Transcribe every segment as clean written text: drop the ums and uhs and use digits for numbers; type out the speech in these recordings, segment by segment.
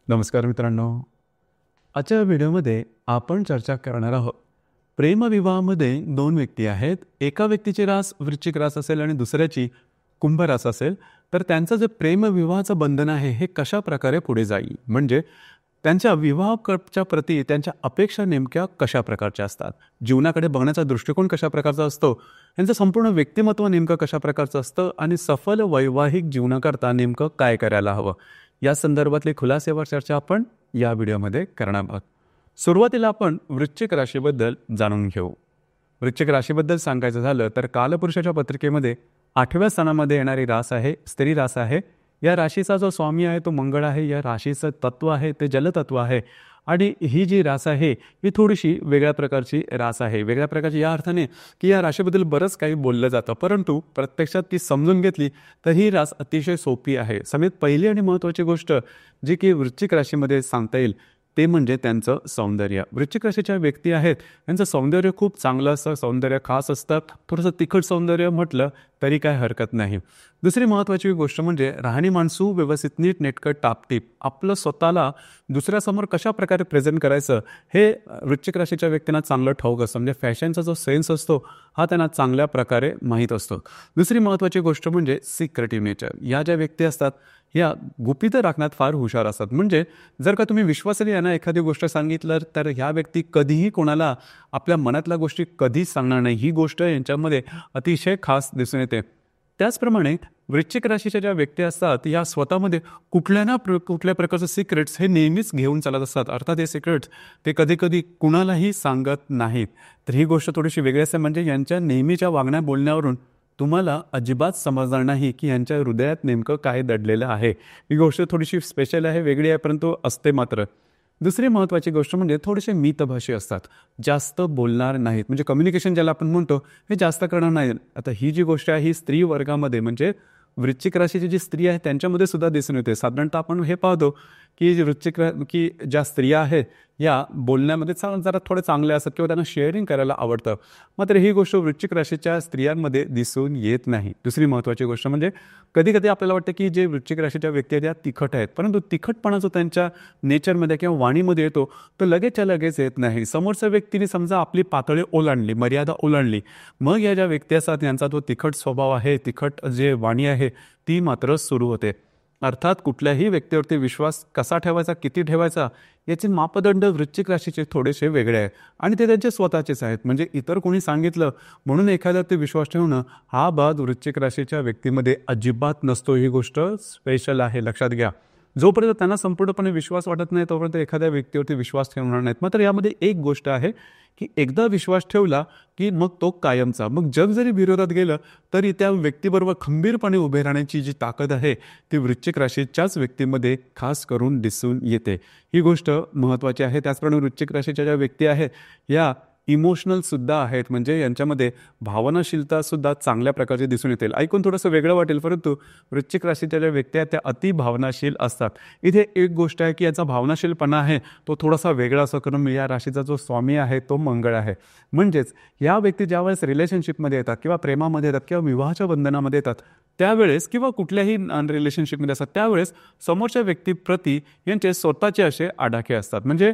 नमस्कार मित्रांनो. आजच्या व्हिडिओमध्ये आपण चर्चा करणार आहोत. प्रेमविवाहामध्ये दोन व्यक्ती आहेत. एका व्यक्तीची रास वृश्चिक रास असेल आणि दुसऱ्याची कुंभ रास असेल, तर त्यांचं जे प्रेमविवाहाचं बंधन आहे हे कशा प्रकारे पुढे जाईल, म्हणजे त्यांच्या विवाहाच्या प्रती त्यांच्या अपेक्षा नेमक्या कशा प्रकारच्या असतात, जीवनाकडे बघण्याचा दृष्टिकोन कशा प्रकारचा असतो, यांचं संपूर्ण व्यक्तिमत्व नेमकं कशा प्रकारचं असतं आणि सफल वैवाहिक जीवनाकरता नेमकं काय करायला हवं, या संदर्भातली खुलासेवर चर्चा आपण या व्हिडिओमध्ये करणार आहोत. सुरुवातीला आपण वृश्चिक राशीबद्दल जाणून घेऊ. वृश्चिक राशीबद्दल सांगायचं झालं तर कालपुरुषाच्या पत्रिकेमध्ये 8व्या स्थानामध्ये येणारी रास आहे, स्त्री रास आहे. या राशीचा जो स्वामी आहे तो मंगळ आहे. या राशीचं तत्व आहे ते जलतत्व आहे आणि ही जी रास आहे ही थोडीशी वेगळ्या प्रकारची रास आहे. वेगळ्या प्रकारची या अर्थाने की या राशीबद्दल बरंच काही बोललं जातं, परंतु प्रत्यक्षात ती समजून घेतली तर ही रास अतिशय सोपी आहे. समेत पहिली आणि महत्त्वाची गोष्ट जी की वृश्चिक राशीमध्ये सांगता येईल ते म्हणजे त्यांचं सौंदर्य. वृश्चिक राशीच्या व्यक्ती आहेत त्यांचं सौंदर्य खूप चांगलं असतं, सौंदर्य खास असतं. थोडंसं तिखट सौंदर्य म्हटलं तरी काय हरकत नाही. दुसरी महत्त्वाची गोष्ट म्हणजे राहणीमान सुव्यवस्थित, नीट नेटकट, टापटीप. आपलं स्वतःला दुसऱ्यासमोर कशा प्रकारे प्रेझेंट करायचं हे वृश्चिक राशीच्या व्यक्तींना चांगलं ठाऊक असतं. म्हणजे फॅशनचा जो सेन्स असतो हा त्यांना चांगल्या प्रकारे माहीत असतो. दुसरी महत्त्वाची गोष्ट म्हणजे सिक्रेटिव्ह नेचर. या ज्या व्यक्ती असतात या गुपित राखण्यात फार हुशार असतात. म्हणजे जर का तुम्ही विश्वासाने यांना एखादी गोष्ट सांगितलं तर ह्या व्यक्ती कधीही कोणाला आपल्या मनातल्या गोष्टी कधीच सांगणार नाही. ही गोष्ट यांच्यामध्ये अतिशय खास दिसून येते. त्याचप्रमाणे वृश्चिक राशीच्या ज्या व्यक्ती असतात या स्वतःमध्ये कुठल्या प्रकारचं सिक्रेट्स हे नेहमीच घेऊन चालत असतात. अर्थात हे सिक्रेट्स ते कधी कधी कुणालाही सांगत नाहीत. तर ही गोष्ट थोडीशी वेगळी असते. म्हणजे यांच्या नेहमीच्या वागण्या बोलण्यावरून तुम्हाला अजिबात समजणार नाही की यांच्या हृदयात नेमकं काय दडलेलं आहे. ही गोष्ट थोडीशी स्पेशल आहे, वेगळी आहे, परंतु असते मात्र. दुसरी महत्त्वाची गोष्ट म्हणजे थोडेसे मितभाषी असतात, जास्त बोलणार नाहीत. म्हणजे कम्युनिकेशन ज्याला आपण म्हणतो हे जास्त करणार नाही. आता ही जी गोष्ट आहे ही स्त्री वर्गामध्ये म्हणजे वृश्चिक राशीची जी स्त्री आहे त्यांच्यामध्ये सुद्धा दिसून येते. साधारणतः आपण हे पाहतो की की ज्या स्त्रिया आहेत या बोलण्यामध्ये जरा थोडे चांगले असतात किंवा त्यांना शेअरिंग करायला आवडतं. मात्र ही गोष्ट वृश्चिक राशीच्या स्त्रियांमध्ये दिसून येत नाही. दुसरी महत्त्वाची गोष्ट म्हणजे कधी कधी आपल्याला वाटतं की जे वृश्चिक राशीच्या व्यक्ती आहेत त्या तिखट आहेत, परंतु तिखटपणा जो त्यांच्या नेचरमध्ये किंवा वाणीमध्ये येतो तो लगेचच्या लगेच येत नाही. समोरच्या व्यक्तीने समजा आपली पातळी ओलांडली, मर्यादा ओलांडली, मग या ज्या व्यक्ती असतात यांचा जो तिखट स्वभाव आहे, तिखट जे वाणी आहे ती मात्र सुरू होते. अर्थात कुठल्याही व्यक्तीवरती विश्वास कसा ठेवायचा, किती ठेवायचा याचे मापदंड वृश्चिक राशीचे थोडेसे वेगळे आहेत आणि ते त्यांचे स्वतःचेच आहेत. म्हणजे इतर कोणी सांगितलं म्हणून एखाद्यावरती विश्वास ठेवणं हा बाद वृश्चिक राशीच्या व्यक्तीमध्ये अजिबात नसतो. ही गोष्ट स्पेशल आहे, लक्षात घ्या. जोपर्यंत त्यांना संपूर्णपणे विश्वास वाटत नाही तोपर्यंत एखाद्या व्यक्तीवरती विश्वास ठेवणार नाहीत. मात्र यामध्ये एक गोष्ट आहे की एकदा विश्वास ठेवला की मग तो कायमचा. मग जग जरी विरोधात गेलं तरी त्या व्यक्तीबरोबर खंबीरपणे उभे राहण्याची जी ताकद आहे ती वृश्चिक राशीच्याच व्यक्तीमध्ये खास करून दिसून येते. ही गोष्ट महत्त्वाची आहे. त्याचप्रमाणे वृश्चिक राशीच्या ज्या व्यक्ती आहेत या इमोशनल सुद्धा आहेत. म्हणजे यांच्यामध्ये भावनाशीलता सुद्धा चांगल्या प्रकारची दिसून येतील. ऐकून थोडंसं वेगळं वाटेल, परंतु वृश्चिक राशीच्या ज्या व्यक्ती आहेत त्या अति भावनाशील असतात. इथे एक गोष्ट आहे की याचा भावनाशीलपणा आहे तो थोडासा वेगळा असतो, कारण या राशीचा जो स्वामी आहे तो मंगळ आहे. म्हणजेच या व्यक्ती ज्यावेळेस रिलेशनशिपमध्ये येतात किंवा प्रेमामध्ये येतात किंवा विवाहाच्या बंधनामध्ये येतात त्यावेळेस किंवा कुठल्याही रिलेशनशिपमध्ये असतात त्यावेळेस समोरच्या व्यक्तीप्रती यांचे स्वतःचे असे आडाखे असतात. म्हणजे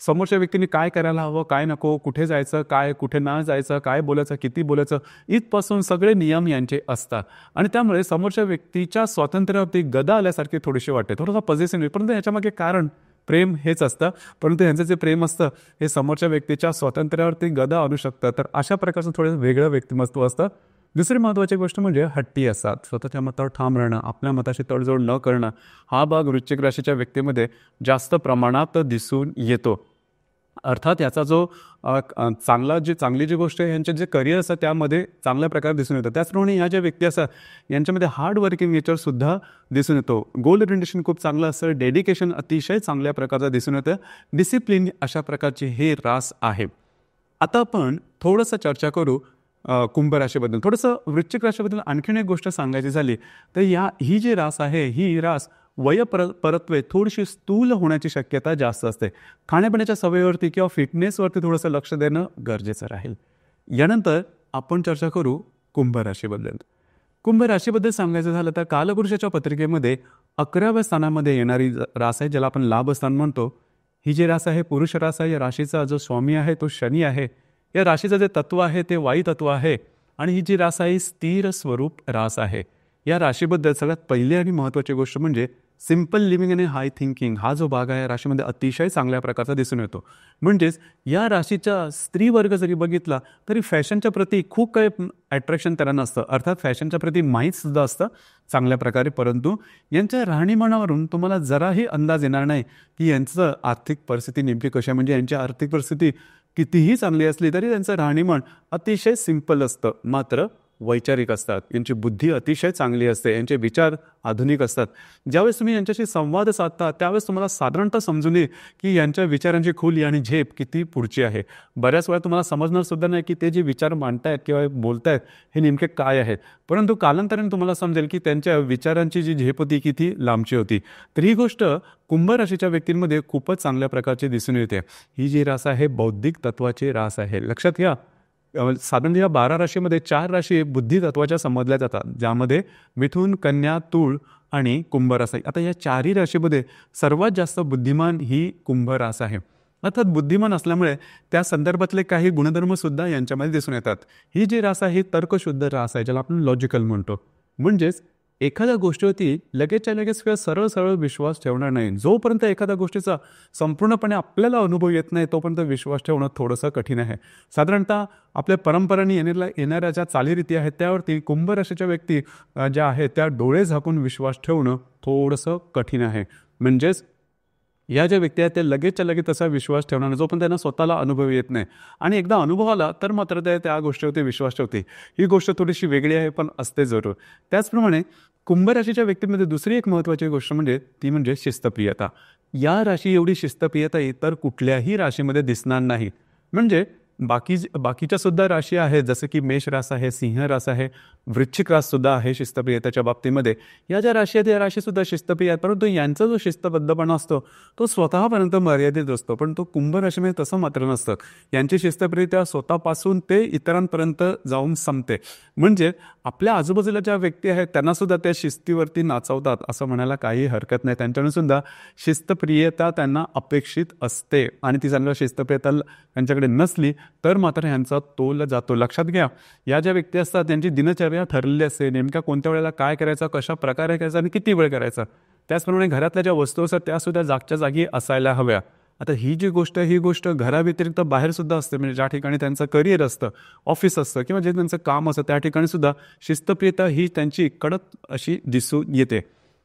समोरच्या व्यक्तीने काय करायला हवं, काय नको, कुठे जायचं, काय कुठे ना जायचं, काय बोलायचं, किती बोलायचं, इथपासून सगळे नियम यांचे असतात. आणि त्यामुळे समोरच्या व्यक्तीच्या स्वातंत्र्यावरती गदा आल्यासारखी थोडीशी वाटते, थोडासा पॉझिटिव्ह. परंतु याच्यामागे कारण प्रेम हेच असतं, परंतु यांचं जे प्रेम असतं हे समोरच्या व्यक्तीच्या स्वातंत्र्यावरती गदा आणू शकतं. तर अशा प्रकारचं थोडं वेगळं व्यक्तिमत्व असतं. दुसरी महत्त्वाची गोष्ट म्हणजे हट्टी असतात. स्वतःच्या मतावर ठाम राहणं, आपल्या मताशी तडजोड न करणं हा भाग वृश्चिक राशीच्या व्यक्तीमध्ये जास्त प्रमाणात दिसून येतो. अर्थात याचा जो चांगली जी गोष्ट आहे यांचे जे करिअर असतं त्यामध्ये चांगल्या प्रकारे दिसून येतं. त्याचप्रमाणे ह्या ज्या व्यक्ती असतात यांच्यामध्ये हार्ड वर्किंग नेचरसुद्धा दिसून येतो. गोल ओरिएंटेशन खूप चांगलं असतं, डेडिकेशन अतिशय चांगल्या प्रकारचं दिसून येतं, डिसिप्लिन अशा प्रकारची हे रास आहे. आता आपण थोडंसं चर्चा करू कुंभ राशीबद्दल. थोडंसं वृश्चिक राशीबद्दल आणखीन एक गोष्ट सांगायची झाली तर ही जी रास आहे ही रास परत्वे थोडीशी स्थूल होण्याची शक्यता जास्त असते. खाण्यापिण्याच्या सवयीवरती किंवा फिटनेसवरती थोडंसं लक्ष देणं गरजेचं राहील. यानंतर आपण चर्चा करू कुंभ राशीबद्दल. कुंभ राशीबद्दल सांगायचं झालं तर कालपुरुषाच्या पत्रिकेमध्ये 11व्या स्थानामध्ये येणारी रास आहे, ज्याला आपण लाभ स्थान म्हणतो. ही जी रास आहे पुरुष रास आहे. या राशीचा जो स्वामी आहे तो शनी आहे. या राशीचं जे तत्व आहे ते वायू तत्व आहे. आणि ही जी रास आहे स्थिर स्वरूप रास आहे. या राशीबद्दल सगळ्यात पहिली आणि महत्त्वाची गोष्ट म्हणजे सिम्पल लिव्हिंग आणि हाय थिंकिंग हा जो भाग आहे राशीमध्ये अतिशय चांगल्या प्रकारचा दिसून येतो. म्हणजेच या राशीचा स्त्री वर्ग जरी बघितला तरी फॅशनच्या प्रती खूप काही अट्रॅक्शन त्यांना नसतं, अर्थात फॅशनच्या प्रती माहीतसुद्धा असतं चांगल्या प्रकारे. परंतु यांच्या राहणीमानावरून तुम्हाला जराही अंदाज येणार नाही की यांचं आर्थिक परिस्थिती नेमकी कशी आहे. म्हणजे यांची आर्थिक परिस्थिती कितीही चांगली असली तरी त्यांचं राहणीमान अतिशय सिंपल असतं, मात्र वैचारिक असतात. यांची बुद्धी अतिशय चांगली असते, यांचे विचार आधुनिक असतात. ज्यावेळेस तुम्ही यांच्याशी संवाद साधता त्यावेळेस तुम्हाला साधारणतः समजून येईल की यांच्या विचारांची खोली आणि झेप किती पुढची आहे. बऱ्याच वेळा तुम्हाला समजणार सुद्धा नाही की ते जे विचार मांडतायत किंवा बोलतायत हे नेमके काय आहेत, परंतु कालांतराने तुम्हाला समजेल की त्यांच्या विचारांची जी झेप होती किती लांबची होती. तर ही गोष्ट कुंभ राशीच्या व्यक्तींमध्ये खूपच चांगल्या प्रकारची दिसून येते. ही जी रास आहे बौद्धिक तत्वाची रास आहे. लक्षात घ्या, साधारण या 12 राशीमध्ये 4 राशी बुद्धी तत्वाच्या समजल्या जातात, ज्यामध्ये मिथुन, कन्या, तूळ आणि कुंभ रास आहे. आता या चारही राशीमध्ये सर्वात जास्त बुद्धिमान ही कुंभ रास आहे. अर्थात बुद्धिमान असल्यामुळे त्या संदर्भातले काही गुणधर्म सुद्धा यांच्यामध्ये दिसून येतात. ही जी रास आहे ही तर्कशुद्ध रास आहे, ज्याला आपण लॉजिकल म्हणतो. म्हणजेच एखाद्या गोष्टीवरती लगेचच्या लगेच किंवा सरळ सरळ विश्वास ठेवणार नाही. जोपर्यंत एखाद्या गोष्टीचा संपूर्णपणे आपल्याला अनुभव येत नाही तोपर्यंत विश्वास ठेवणं थोडंसं कठीण आहे. साधारणतः आपल्या परंपरांनी येणाऱ्या ज्या चालीरीती आहेत त्यावरती कुंभ राशीच्या व्यक्ती ज्या आहेत त्या डोळे झाकून विश्वास ठेवणं थोडंसं कठीण आहे. म्हणजेच या ज्या व्यक्ती आहेत त्या लगेचच्या लगेच तसा विश्वास ठेवणार नाही जोपर्यंत त्यांना स्वतःला अनुभव येत नाही. आणि एकदा अनुभव आला तर मात्र ते त्या गोष्टीवरती विश्वास ठेवते. ही गोष्ट थोडीशी वेगळी आहे पण असते जरूर. त्याचप्रमाणे कुंभ राशीच्या व्यक्तीमध्ये दुसरी एक महत्त्वाची गोष्ट म्हणजे शिस्तप्रियता. या राशी एवढी शिस्तप्रियता इतर कुठल्याही राशीमध्ये दिसणार नाही. म्हणजे बाकीच्या सुद्धा राशी आहेत, जसं की मेष रास आहे, सिंह रास आहे, वृश्चिक रास सुद्धा आहे शिस्तप्रियतेच्या बाबतीमध्ये. या ज्या राशी आहेत या राशीसुद्धा शिस्तप्रिय आहेत, परंतु यांचा जो शिस्तबद्धपणा असतो तो स्वतःपर्यंत मर्यादित असतो. पण तो कुंभ राशीमध्ये तसं मात्र नसतं. यांची शिस्तप्रियता स्वतःपासून ते इतरांपर्यंत जाऊन संपते. म्हणजे आपल्या आजूबाजूला ज्या व्यक्ती आहेत त्यांना सुद्धा त्या शिस्तीवरती नाचवतात असं म्हणायला काही हरकत नाही. त्यांच्याकडून सुद्धा शिस्तप्रियता त्यांना अपेक्षित असते आणि ती चांगल्या शिस्तप्रियता त्यांच्याकडे नसली तर मात्र ह्यांचा तोल जातो. लक्षात घ्या, या ज्या व्यक्ती असतात त्यांची दिनचर्या ठरलेली असते, नेमक्या कोणत्या वेळेला काय करायचं, कशा प्रकारे करायचं आणि किती वेळ करायचा. त्याचप्रमाणे घरातल्या ज्या वस्तू असतात त्यासुद्धा जागच्या जागी असायला हव्या. आता ही जी गोष्ट आहे ही गोष्ट घराव्यतिरिक्त बाहेरसुद्धा असते. म्हणजे ज्या ठिकाणी त्यांचं करिअर असतं, ऑफिस असतं किंवा जे त्यांचं काम असतं त्या ठिकाणी सुद्धा शिस्तप्रियता ही त्यांची कडक अशी दिसून येते.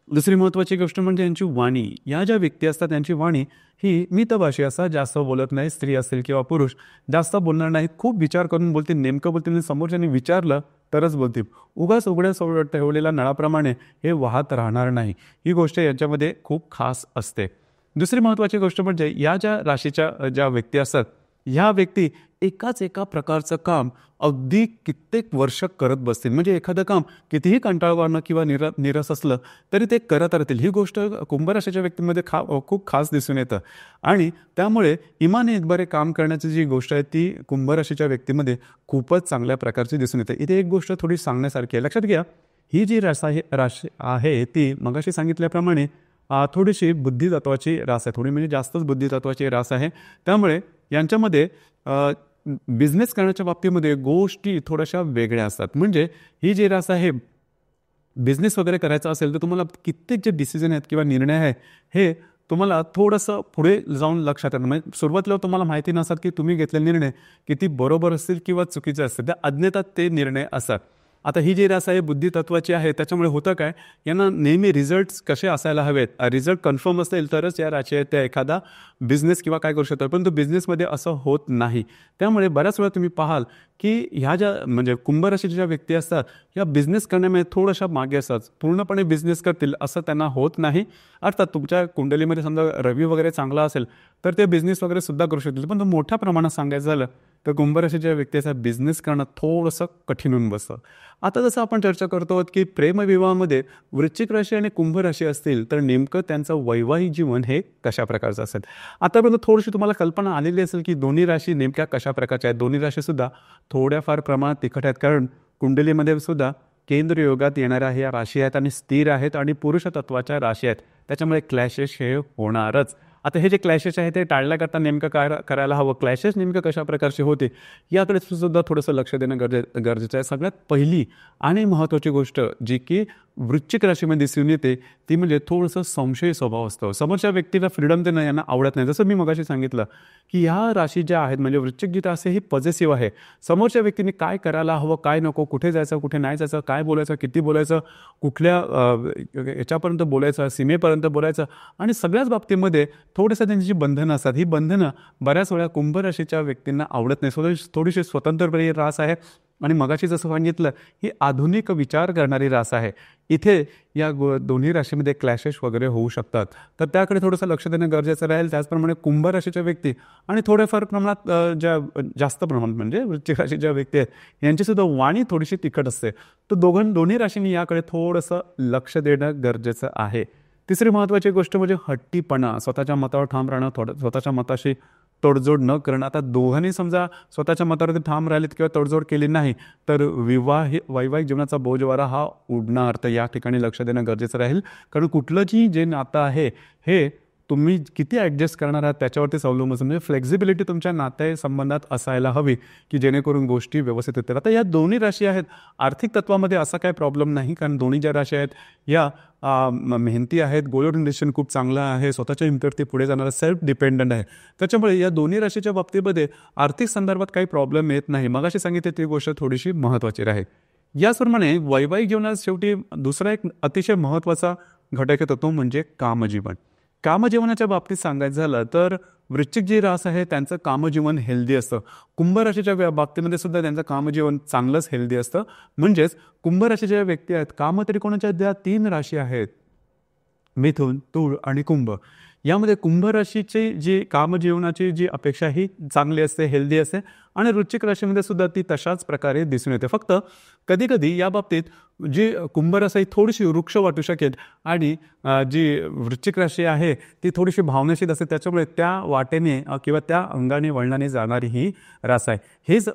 दुसरी महत्त्वाची गोष्ट म्हणजे यांची वाणी. या ज्या व्यक्ती असतात त्यांची वाणी ही मितभाषी असतात, जास्त बोलत नाही. स्त्री असेल किंवा पुरुष जास्त बोलणार नाहीत, खूप विचार करून बोलतील. नेमकं बोलतील, समोरच्याने विचारलं तरच बोलतील. उगाच उघड्या ठेवलेल्या नळाप्रमाणे हे वाहत राहणार नाही. ही गोष्ट यांच्यामध्ये खूप खास असते. दुसरी महत्त्वाची गोष्ट म्हणजे या ज्या राशीच्या ज्या व्यक्ती असतात ह्या व्यक्ती एका प्रकारचं काम अगदी कित्येक वर्ष करत बसतील. म्हणजे एखादं काम कितीही कंटाळवाणं किंवा निरस असलं तरी ते करत राहतील. ही गोष्ट कुंभ राशीच्या व्यक्तींमध्ये खूप खास दिसून येतं. आणि त्यामुळे इमाने इतबरे काम करण्याची जी गोष्ट आहे ती कुंभ राशीच्या व्यक्तीमध्ये खूपच चांगल्या प्रकारची दिसून येते. इथे एक गोष्ट थोडी सांगण्यासारखी आहे. लक्षात घ्या, ही जी राशी आहे ती मगाशी सांगितल्याप्रमाणे थोडीशी बुद्धितत्वाची रास आहे. थोडी म्हणजे जास्तच बुद्धितत्वाची रास आहे. त्यामुळे यांच्यामध्ये बिझनेस करण्याच्या बाबतीमध्ये गोष्टी थोड्याशा वेगळ्या असतात. म्हणजे ही जी रास आहे बिझनेस वगैरे करायचा असेल तर तुम्हाला कित्येक जे डिसिजन आहेत किंवा निर्णय आहे हे तुम्हाला थोडंसं पुढे जाऊन लक्षात येणार. म्हणजे सुरुवातीला तुम्हाला माहिती नसतात की तुम्ही घेतलेले निर्णय किती बरोबर असतील किंवा चुकीचे असतील. त्या अज्ञातात ते निर्णय असतात. आता ही जी रास आहे बुद्धितत्वाची आहे. त्याच्यामुळे होतं काय, यांना नेहमी रिझल्ट्स कसे असायला हवेत. रिझल्ट कन्फर्म असेल तरच या राशी आहेत त्या एखादा बिझनेस किंवा काय करू शकतात, परंतु बिझनेसमध्ये असं होत नाही. त्यामुळे बऱ्याच वेळा तुम्ही पाहाल की ह्या ज्या म्हणजे कुंभ राशीच्या ज्या व्यक्ती असतात या बिझनेस करण्यामध्ये थोड्याशा मागे असतात. पूर्णपणे बिझनेस करतील असं त्यांना होत नाही. अर्थात तुमच्या कुंडलीमध्ये समजा रवी वगैरे चांगला असेल तर ते बिझनेस वगैरे सुद्धा करू शकतील. पण मोठ्या प्रमाणात सांगायचं झालं तर कुंभ राशीच्या व्यक्तीचा बिझनेस करणं थोडंसं कठीण होऊन बसतं. आता जसं आपण चर्चा करतो आहोत की प्रेमविवाहामध्ये वृश्चिक राशी आणि कुंभ राशी असतील तर नेमकं त्यांचं वैवाहिक जीवन हे कशा प्रकारचं असेल. आतापर्यंत थोडीशी तुम्हाला कल्पना आलेली असेल की दोन्ही राशी नेमक्या कशा प्रकारच्या आहेत. दोन्ही राशीसुद्धा थोड्याफार प्रमाणात तिखट आहेत, कारण कुंडलीमध्ये सुद्धा केंद्र योगात येणाऱ्या ह्या राशी आहेत आणि स्थिर आहेत आणि पुरुष तत्वाच्या राशी आहेत, त्याच्यामुळे क्लॅशेस हे होणारच. आता हे जे क्लॅशेस आहे ते टाळण्याकरता नेमकं काय करायला हवं, क्लॅशेस नेमकं कशा प्रकारचे होते याकडे सुद्धा थोडंसं लक्ष देणं गरजेचं आहे. सगळ्यात पहिली आणि महत्त्वाची गोष्ट जी की वृश्चिक राशीमध्ये दिसून येते ती म्हणजे थोडंसं संशयी स्वभाव असतो. समोरच्या व्यक्तीला फ्रीडम देणं यांना आवडत नाही. जसं मी मगाशी सांगितलं की ह्या राशी ज्या आहेत म्हणजे वृश्चिक जी राशी ही पॉझिटिव्ह आहे. समोरच्या व्यक्तीने काय करायला हवं, काय नको, कुठे जायचं, कुठे नाही जायचं, काय बोलायचं, किती बोलायचं, कुठल्या याच्यापर्यंत बोलायचं, सीमेपर्यंत बोलायचं आणि सगळ्याच बाबतीमध्ये थोडंसं त्यांची जी बंधनं असतात ही बंधनं बऱ्याच वेळा कुंभ राशीच्या व्यक्तींना आवडत नाही. थोडीशी स्वतंत्रपणे रास आहे आणि मगाशी जसं सांगितलं ही आधुनिक विचार करणारी रास आहे. इथे या दोन्ही राशीमध्ये क्लॅशेस वगैरे होऊ शकतात, तर त्याकडे थोडंसं लक्ष देणं गरजेचं राहील. त्याचप्रमाणे कुंभ राशीच्या व्यक्ती आणि थोड्याफार प्रमाणात जास्त प्रमाणात म्हणजे वृश्चिक राशीच्या व्यक्ती आहेत यांचीसुद्धा वाणी थोडीशी तिखट असते. तर दोन्ही राशींनी याकडे थोडंसं लक्ष देणं गरजेचं आहे. तिसरी महत्त्वाची गोष्ट म्हणजे हट्टीपणा, स्वतःच्या मतावर ठाम राहणं, स्वतःच्या मताशी तडजोड न करणं. आता दोघांनी समजा स्वतःच्या मतावरती ठाम राहिलेत किंवा तडजोड केली नाही तर वैवाहिक जीवनाचा बोजवारा हा उडणार. तर या ठिकाणी लक्ष देणं गरजेचं राहील, कारण कुठलंही जे नातं आहे हे तुम्ही किती ॲडजस्ट करणार आहात त्याच्यावरतीच अवलंबून असतं. म्हणजे फ्लेक्झिबिलिटी तुमच्या नातेसंबंधात असायला हवी की जेणेकरून गोष्टी व्यवस्थित होतील. आता या दोन्ही राशी आहेत आर्थिक तत्वामध्ये असा काही प्रॉब्लेम नाही, कारण दोन्ही ज्या राशी आहेत या मेहनती आहेत, गोल रिलेशन खूप चांगलं आहे, स्वतःच्या हिमतीवरती पुढे जाणारा सेल्फ डिपेंडंट आहे. त्याच्यामुळे या दोन्ही राशीच्या बाबतीमध्ये आर्थिक संदर्भात काही प्रॉब्लेम येत नाही. मगाशी सांगितले ती गोष्ट थोडीशी महत्त्वाची राहील. याचप्रमाणे वैवाहिक जीवनात शेवटी दुसरा एक अतिशय महत्त्वाचा घटक येतो तो म्हणजे कामजीवन. कामजीवनाच्या बाबतीत सांगायचं झालं तर वृश्चिक जी रास आहे त्यांचं कामजीवन हेल्दी असतं. कुंभ राशीच्या बाबतीमध्ये सुद्धा त्यांचं कामजीवन चांगलंच हेल्दी असतं. म्हणजेच कुंभ राशीच्या व्यक्ती आहेत, कामत्रिकोणाच्या ज्या 3 राशी आहेत मिथुन, तूळ आणि कुंभ, यामध्ये कुंभ राशीची जी कामजीवनाची जी अपेक्षा ही चांगली असते, हेल्दी असते आणि वृश्चिक राशीमध्ये सुद्धा ती तशाच प्रकारे दिसून येते. फक्त कधीकधी या बाबतीत जी कुंभ राशी थोडीशी वृक्ष वाटू शकेल आणि जी वृश्चिक राशी आहे ती थोडीशी भावनाशील असते, त्याच्यामुळे त्या वाटेने किंवा त्या अंगाने वळणाने जाणारी ही रास आहे. हेच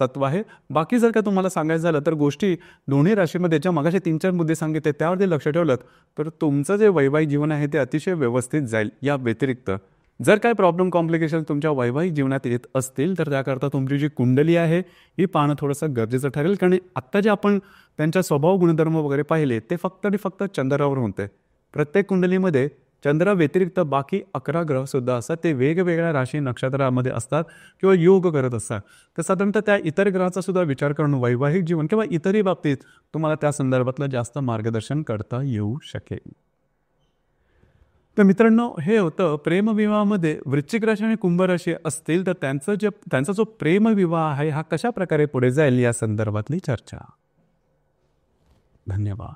तत्व आहे. बाकी जर का तुम्हाला सांगायचं झालं तर गोष्टी दोन्ही राशीमध्ये ज्या मगाशी 3-4 मुद्दे सांगितले त्यावरती लक्ष ठेवलं तर तुमचं जे वैवाहिक जीवन आहे ते अतिशय व्यवस्थित जाईल. या व्यतिरिक्त जर काय प्रॉब्लेम कॉम्प्लिकेशन तुमच्या वैवाहिक जीवनात येत असतील तर त्याकरता तुमची जी कुंडली आहे ही पाहणं थोडंसं गरजेचं ठरेल, कारण आत्ता जे आपण त्यांच्या स्वभाव गुणधर्म वगैरे पाहिले ते फक्त आणि फक्त चंद्रावर होते. प्रत्येक कुंडलीमध्ये चंद्रा व्यतिरिक्त बाकी 11 ग्रहसुद्धा असतात, ते वेगवेगळ्या राशी नक्षत्रामध्ये असतात किंवा योग करत असतात. तर साधारणतः त्या इतर ग्रहाचा सुद्धा विचार करून वैवाहिक जीवन किंवा इतरही बाबतीत तुम्हाला त्या संदर्भातलं जास्त मार्गदर्शन करता येऊ शकेल. तर मित्रांनो, हे होतं प्रेमविवाहामध्ये वृश्चिक राशी आणि कुंभ राशी असतील तर त्यांचा जो प्रेमविवाह आहे हा कशा प्रकारे पुढे जाईल या संदर्भातली चर्चा. धन्यवाद.